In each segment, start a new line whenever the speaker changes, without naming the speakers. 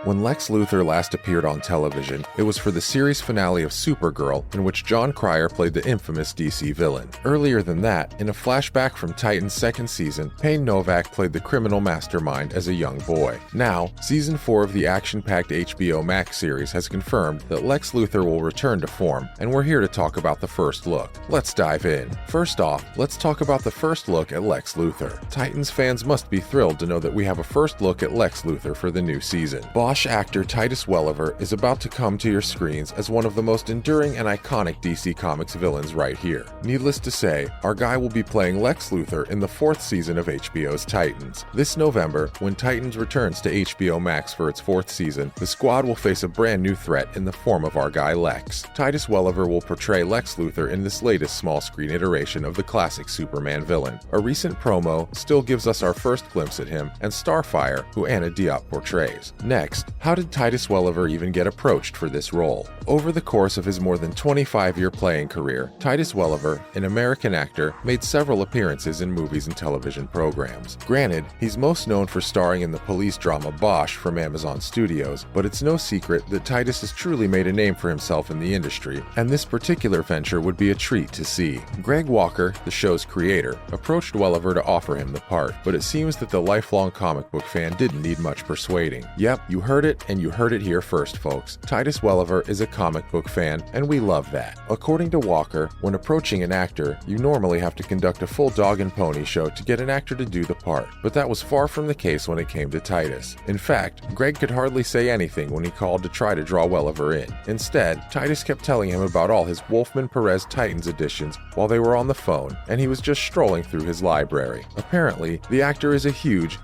When Lex Luthor last appeared on television, it was for the series finale of Supergirl, in which Jon Cryer played the infamous DC villain. Earlier than that, in a flashback from Titans' second season, Payne Novak played the criminal mastermind as a young boy. Now, Season 4 of the action-packed HBO Max series has confirmed that Lex Luthor will return to form, and we're here to talk about the first look. Let's dive in. First off, let's talk about the first look at Lex Luthor. Titans fans must be thrilled to know that we have a first look at Lex Luthor for the new season. Bosch actor Titus Welliver is about to come to your screens as one of the most enduring and iconic DC Comics villains right here. Needless to say, our guy will be playing Lex Luthor in the 4th season of HBO's Titans. This November, when Titans returns to HBO Max for its 4th season, the squad will face a brand new threat in the form of our guy Lex. Titus Welliver will portray Lex Luthor in this latest small-screen iteration of the classic Superman villain. A recent promo still gives us our first glimpse at him and Starfire, who Anna Diop portrays. Next, how did Titus Welliver even get approached for this role? Over the course of his more than 25-year playing career, Titus Welliver, an American actor, made several appearances in movies and television programs. Granted, he's most known for starring in the police drama Bosch from Amazon Studios, but it's no secret that Titus has truly made a name for himself in the industry, and this particular venture would be a treat to see. Greg Walker, the show's creator, approached Welliver to offer him the part, but it seems that the lifelong comic book fan didn't need much persuading. Yep, you heard it, and you heard it here first, folks. Titus Welliver is a comic book fan, and we love that. According to Walker, when approaching an actor, you normally have to conduct a full dog and pony show to get an actor to do the part, but that was far from the case when it came to Titus. In fact, Greg could hardly say anything when he called to try to draw Welliver in. Instead, Titus kept telling him about all his Wolfman Perez Titans editions while they were on the phone, and he was just strolling through his library. Apparently, the actor is a huge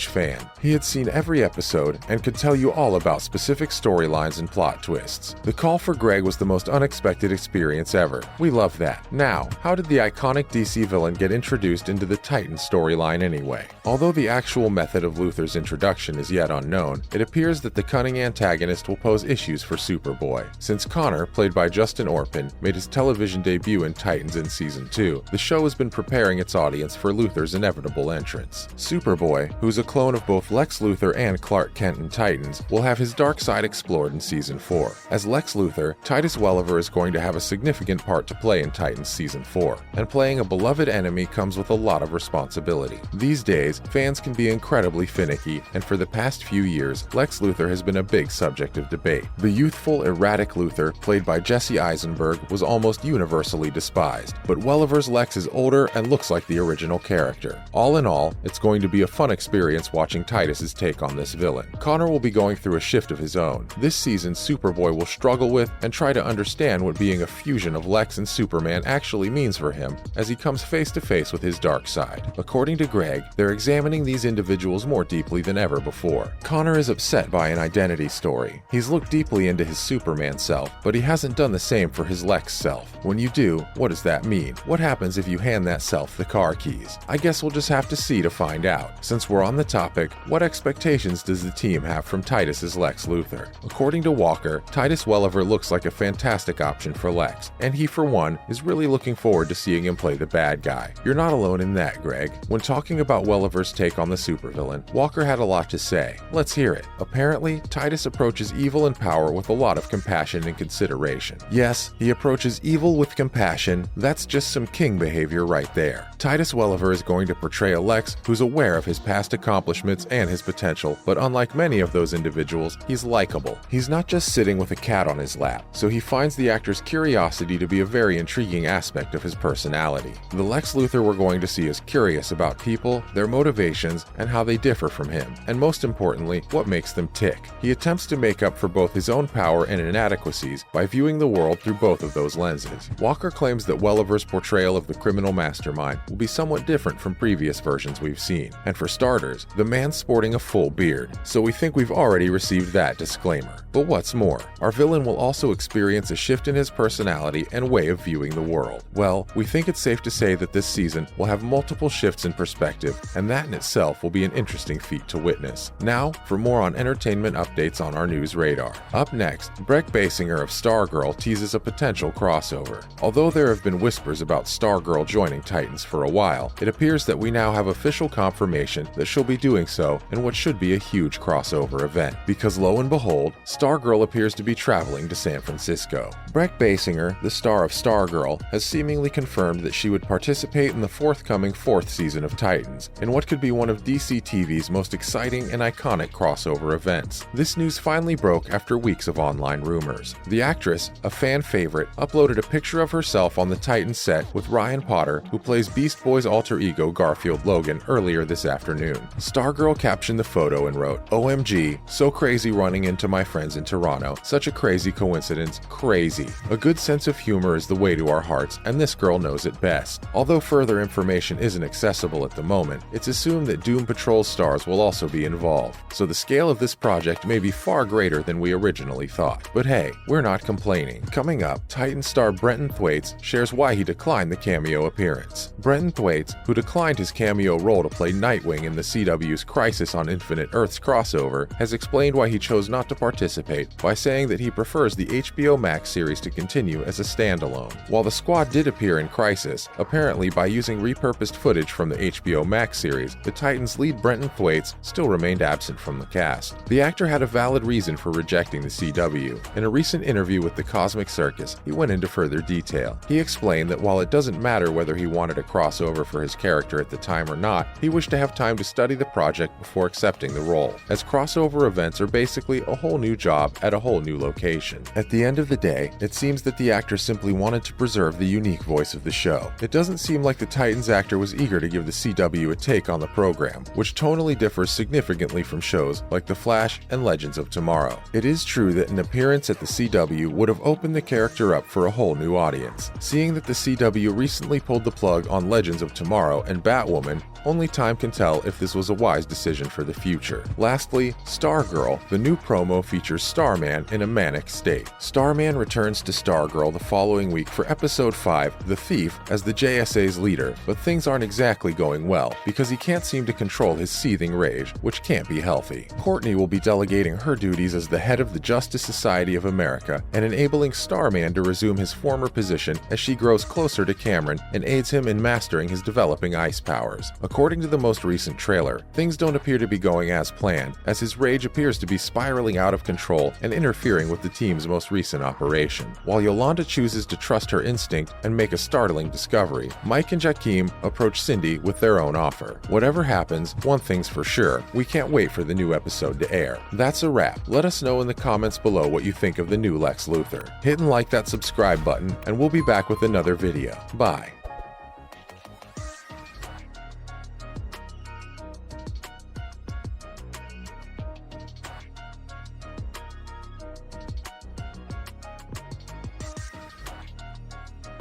fan. He had seen every episode and could tell you all about specific storylines and plot twists. The call for Greg was the most unexpected experience ever. We love that. Now, how did the iconic DC villain get introduced into the Titans storyline anyway? Although the actual method of Luthor's introduction is yet unknown, it appears that the cunning antagonist will pose issues for Superboy. Since Connor, played by Justin Orpin, made his television debut in Titans in Season 2, the show has been preparing its audience for Luthor's inevitable entrance. Superboy, who's a clone of both Lex Luthor and Clark Kent in Titans, will have his dark side explored in Season 4. As Lex Luthor, Titus Welliver is going to have a significant part to play in Titans Season 4, and playing a beloved enemy comes with a lot of responsibility. These days, fans can be incredibly finicky, and for the past few years, Lex Luthor has been a big subject of debate. The youthful, erratic Luthor, played by Jesse Eisenberg, was almost universally despised, but Welliver's Lex is older and looks like the original character. All in all, it's going to be a fun experience watching Titus's take on this villain. Connor will be going through a shift of his own. This season, Superboy will struggle with and try to understand what being a fusion of Lex and Superman actually means for him as he comes face to face with his dark side. According to Greg, they're examining these individuals more deeply than ever before. Connor is upset by an identity story. He's looked deeply into his Superman self, but he hasn't done the same for his Lex self. When you do, what does that mean? What happens if you hand that self the car keys? I guess we'll just have to see to find out. Since we're on the topic, what expectations does the team have from Titus's Lex Luthor? According to Walker, Titus Welliver looks like a fantastic option for Lex, and he, for one, is really looking forward to seeing him play the bad guy. You're not alone in that, Greg. When talking about Welliver's take on the supervillain, Walker had a lot to say. Let's hear it. Apparently, Titus approaches evil and power with a lot of compassion and consideration. Yes, he approaches evil with compassion. That's just some king behavior right there. Titus Welliver is going to portray a Lex who's aware of his past accomplishments and his potential, but unlike many of those individuals, he's likable. He's not just sitting with a cat on his lap, so he finds the actor's curiosity to be a very intriguing aspect of his personality. The Lex Luthor we're going to see is curious about people, their motivations, and how they differ from him, and most importantly, what makes them tick. He attempts to make up for both his own power and inadequacies by viewing the world through both of those lenses. Walker claims that Welliver's portrayal of the criminal mastermind will be somewhat different from previous versions we've seen, and for starters, the man's sporting a full beard, so we think we've already received that disclaimer. But what's more, our villain will also experience a shift in his personality and way of viewing the world. Well, we think it's safe to say that this season will have multiple shifts in perspective, and that in itself will be an interesting feat to witness. Now, for more on entertainment updates on our news radar. Up next, Brec Bassinger of Stargirl teases a potential crossover. Although there have been whispers about Stargirl joining Titans for a while, it appears that we now have official confirmation that she'll be doing so in what should be a huge crossover event, because lo and behold, Stargirl appears to be traveling to San Francisco. Brec Bassinger, the star of Stargirl, has seemingly confirmed that she would participate in the forthcoming 4th season of Titans, in what could be one of DC TV's most exciting and iconic crossover events. This news finally broke after weeks of online rumors. The actress, a fan favorite, uploaded a picture of herself on the Titans set with Ryan Potter, who plays Beast Boy's alter ego Garfield Logan, earlier this afternoon. Stargirl captioned the photo and wrote, "OMG, so crazy running into my friends in Toronto. Such a crazy coincidence. Crazy. A good sense of humor is the way to our hearts, and this girl knows it best." Although further information isn't accessible at the moment, it's assumed that Doom Patrol stars will also be involved, so the scale of this project may be far greater than we originally thought. But hey, we're not complaining. Coming up, Titan star Brenton Thwaites shares why he declined the cameo appearance. Brenton Thwaites, who declined his cameo role to play Nightwing in the CW's Crisis on Infinite Earths crossover, has explained why he chose not to participate by saying that he prefers the HBO Max series to continue as a standalone. While the squad did appear in Crisis, apparently by using repurposed footage from the HBO Max series, the Titans' lead Brenton Thwaites still remained absent from the cast. The actor had a valid reason for rejecting the CW. In a recent interview with the Cosmic Circus, he went into further detail. He explained that while it doesn't matter whether he wanted a crossover for his character at the time or not, he wished to have time to study the project before accepting the role, as crossover events are basically a whole new job at a whole new location. At the end of the day, it seems that the actor simply wanted to preserve the unique voice of the show. It doesn't seem like the Titans actor was eager to give the CW a take on the program, which tonally differs significantly from shows like The Flash and Legends of Tomorrow. It is true that an appearance at the CW would have opened the character up for a whole new audience. Seeing that the CW recently pulled the plug on Legends of Tomorrow and Batwoman, only time can tell if this was a wise decision for the future. Lastly, Stargirl. The new promo features Starman in a manic state. Starman returns to Stargirl the following week for episode 5, The Thief, as the JSA's leader, but things aren't exactly going well, because he can't seem to control his seething rage, which can't be healthy. Courtney will be delegating her duties as the head of the Justice Society of America and enabling Starman to resume his former position as she grows closer to Cameron and aids him in mastering his developing ice powers. According to the most recent trailer, things don't appear to be going as planned, as his rage appears to be spiraling out of control and interfering with the team's most recent operation. While Yolanda chooses to trust her instinct and make a startling discovery, Mike and Jakeem approach Cindy with their own offer. Whatever happens, one thing's for sure, we can't wait for the new episode to air. That's a wrap. Let us know in the comments below what you think of the new Lex Luthor. Hit and like that subscribe button, and we'll be back with another video. Bye.